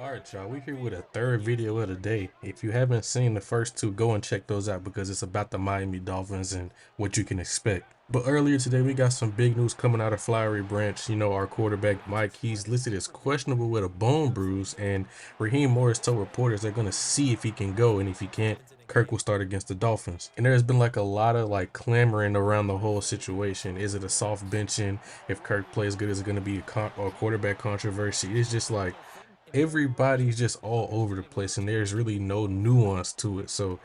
Alright, y'all, we're here with a third video of the day. If you haven't seen the first two, go and check those out because it's about the Miami Dolphins and what you can expect. But earlier today, we got some big news coming out of Flowery Branch. You know, our quarterback, Mike, he's listed as questionable with a bone bruise, and Raheem Morris told reporters they're going to see if he can go, and if he can't, Kirk will start against the Dolphins. And there's been like a lot of like clamoring around the whole situation. Is it a soft benching? If Kirk plays good, is it going to be a quarterback controversy? It's just like everybody's just all over the place and there's really no nuance to it. So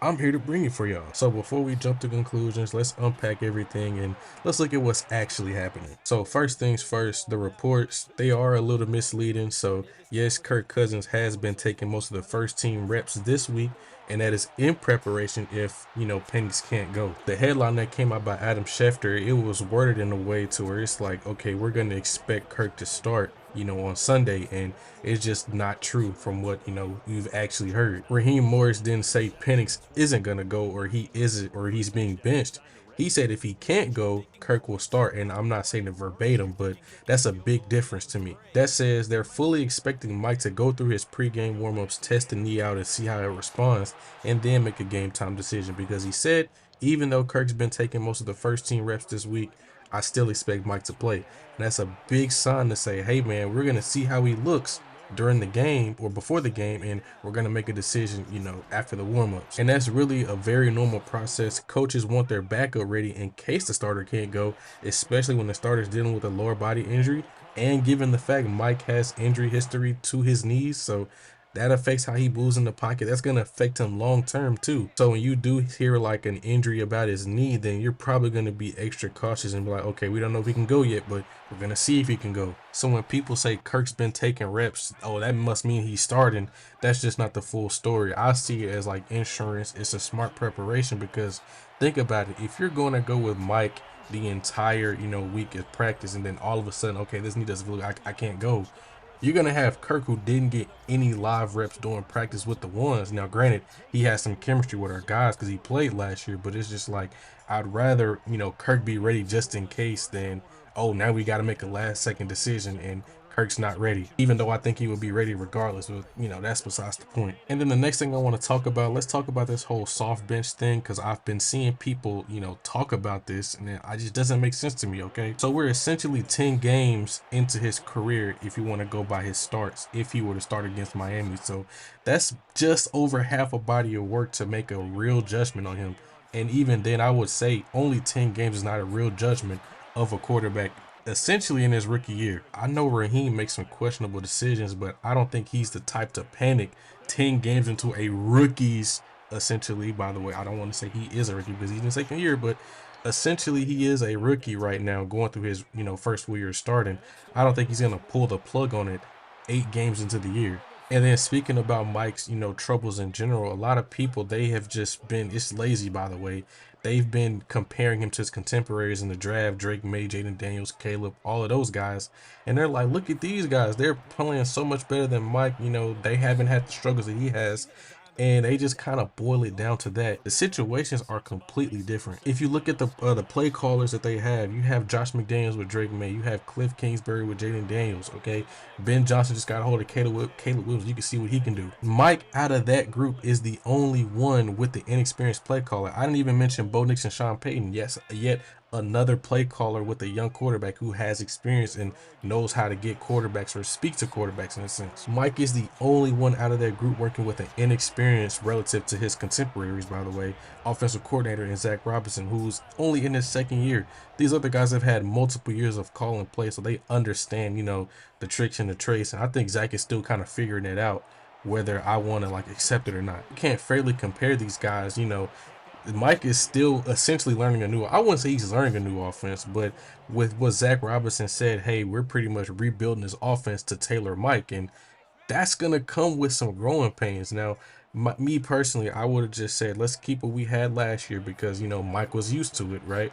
I'm here to bring it for y'all. So before we jump to conclusions, let's unpack everything and let's look at what's actually happening. So first things first, the reports, they are a little misleading. So yes, Kirk Cousins has been taking most of the first team reps this week, and that is in preparation if, you know, PENIX can't go. The headline that came out by Adam Schefter, it was worded in a way to where it's like, okay, we're going to expect Kirk to start, you know, on Sunday, and it's just not true from what, you know, you've actually heard. Raheem Morris didn't say PENIX isn't going to go or he isn't or he's being benched. He said if he can't go, Kirk will start, and I'm not saying it verbatim, but that's a big difference to me. That says they're fully expecting Mike to go through his pregame warmups, test the knee out and see how it responds, and then make a game time decision, because he said even though Kirk's been taking most of the first team reps this week, I still expect Mike to play. And that's a big sign to say, hey man, we're going to see how he looks during the game or before the game, and we're going to make a decision, you know, after the warm-ups. And that's really a very normal process. Coaches want their backup ready in case the starter can't go, especially when the starter's dealing with a lower body injury, and given the fact Mike has injury history to his knees, so that affects how he moves in the pocket. That's going to affect him long term too. So when you do hear like an injury about his knee, then you're probably going to be extra cautious and be like, okay, we don't know if he can go yet, but we're going to see if he can go. So when people say Kirk's been taking reps, oh, that must mean he's starting. That's just not the full story. I see it as like insurance. It's a smart preparation, because think about it. If you're going to go with Mike the entire, you know, week of practice, and then all of a sudden, okay, this knee doesn't look, I can't go. You're going to have Kirk, who didn't get any live reps during practice with the ones. Now, granted, he has some chemistry with our guys because he played last year, but it's just like, I'd rather, you know, Kirk be ready just in case than, oh, now we got to make a last second decision and Kirk's not ready, even though I think he would be ready regardless. But, you know, that's besides the point. And then the next thing I want to talk about, let's talk about this whole soft bench thing, because I've been seeing people, you know, talk about this, and it just doesn't make sense to me, okay? So we're essentially 10 games into his career, if you want to go by his starts, if he were to start against Miami. So that's just over half a body of work to make a real judgment on him. And even then, I would say only 10 games is not a real judgment of a quarterback essentially in his rookie year. I know Raheem makes some questionable decisions, but I don't think he's the type to panic 10 games into a rookie's, essentially, by the way, I don't want to say he is a rookie because he's in the second year, but essentially he is a rookie right now going through his, you know, first full year starting. I don't think he's going to pull the plug on it 8 games into the year. And then speaking about Mike's, you know, troubles in general, a lot of people, they have just been, it's lazy, by the way. They've been comparing him to his contemporaries in the draft, Drake May, Jaden Daniels, Caleb, all of those guys. And they're like, look at these guys. They're playing so much better than Mike. You know, they haven't had the struggles that he has. And they just kind of boil it down to that. The situations are completely different. If you look at the play callers that they have, you have Josh McDaniels with Drake May, you have Cliff Kingsbury with Jaden Daniels, okay? Ben Johnson just got a hold of Caleb Williams. You can see what he can do. Mike, out of that group, is the only one with the inexperienced play caller. I didn't even mention Bo Nix and Sean Payton. Yes, yet another play caller with a young quarterback who has experience and knows how to get quarterbacks or speak to quarterbacks in a sense. Mike is the only one out of that group working with an inexperience relative to his contemporaries, by the way, offensive coordinator in Zach Robinson, who's only in his second year. These other guys have had multiple years of call and play, so they understand, you know, the tricks and the traits. And I think Zach is still kind of figuring it out, whether I want to like accept it or not. You can't fairly compare these guys, you know. Mike is still essentially learning a new, I wouldn't say he's learning a new offense, but with what Zach Robinson said, hey, we're pretty much rebuilding this offense to tailor Mike, and that's going to come with some growing pains. Now, me personally, I would have just said, let's keep what we had last year because, you know, Mike was used to it, right?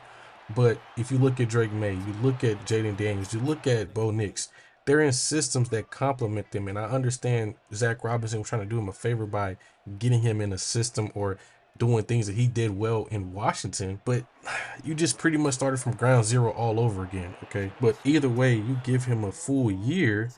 But if you look at Drake May, you look at Jaden Daniels, you look at Bo Nix, they're in systems that complement them. And I understand Zach Robinson was trying to do him a favor by getting him in a system or doing things that he did well in Washington, but you just pretty much started from ground zero all over again, okay? But either way, you give him a full year,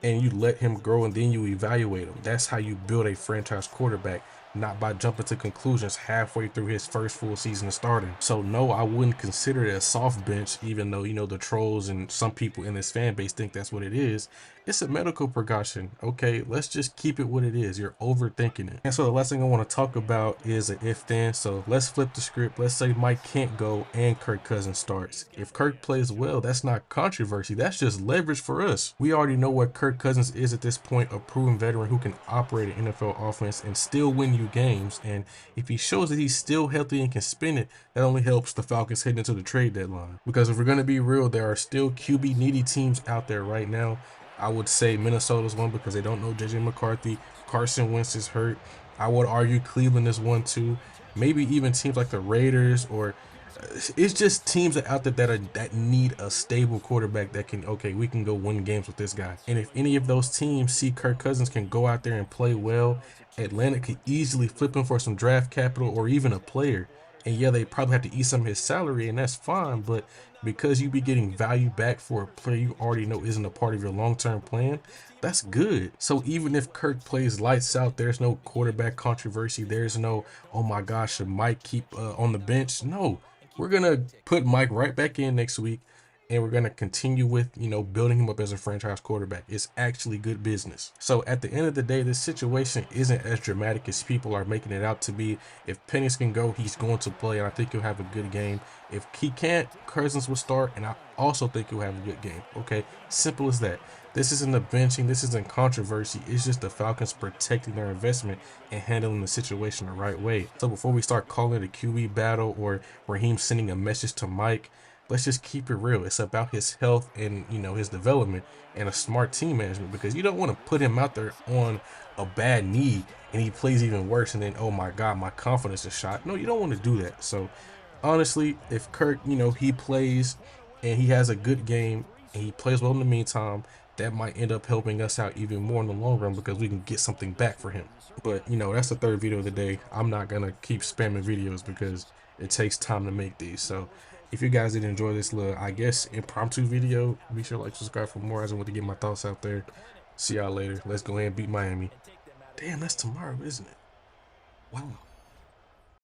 and you let him grow and then you evaluate him. That's how you build a franchise quarterback, not by jumping to conclusions halfway through his first full season of starting. So no, I wouldn't consider it a soft bench, even though, you know, the trolls and some people in this fan base think that's what it is. It's a medical precaution. Okay, let's just keep it what it is. You're overthinking it. And so the last thing I want to talk about is an if then. So let's flip the script. Let's say Mike can't go and Kirk Cousins starts. If Kirk plays well, that's not controversy. That's just leverage for us. We already know what Kirk Cousins is at this point, a proven veteran who can operate an NFL offense and still win you games. And if he shows that he's still healthy and can spin it, that only helps the Falcons heading into the trade deadline. Because if we're going to be real, there are still QB needy teams out there right now. I would say Minnesota's one because they don't know JJ McCarthy. Carson Wentz is hurt. I would argue Cleveland is one too. Maybe even teams like the Raiders, or it's just teams out there that need a stable quarterback that can, okay, we can go win games with this guy. And if any of those teams see Kirk Cousins can go out there and play well, Atlanta could easily flip him for some draft capital or even a player. And yeah, they probably have to eat some of his salary, and that's fine. But because you be getting value back for a player you already know isn't a part of your long-term plan, that's good. So even if Kirk plays lights out, there's no quarterback controversy. There's no, oh my gosh, should Mike keep on the bench? No, we're gonna put Mike right back in next week, and we're gonna continue with, you know, building him up as a franchise quarterback. It's actually good business. So at the end of the day, this situation isn't as dramatic as people are making it out to be. If PENIX can go, he's going to play, and I think he'll have a good game. If he can't, Cousins will start, and I also think he'll have a good game. Okay, simple as that. This isn't a benching, this isn't controversy. It's just the Falcons protecting their investment and handling the situation the right way. So before we start calling it a QB battle or Raheem sending a message to Mike, let's just keep it real. It's about his health and, you know, his development and a smart team management, because you don't want to put him out there on a bad knee and he plays even worse and then, oh my God, my confidence is shot. No, you don't want to do that. So honestly, if Kirk, you know, he plays and he has a good game and he plays well in the meantime, that might end up helping us out even more in the long run because we can get something back for him. But, you know, that's the third video of the day. I'm not going to keep spamming videos because it takes time to make these. So if you guys did enjoy this little, I guess, impromptu video, be sure to like, subscribe for more as I want to get my thoughts out there. See y'all later. Let's go ahead and beat Miami. Damn, that's tomorrow, isn't it? Wow.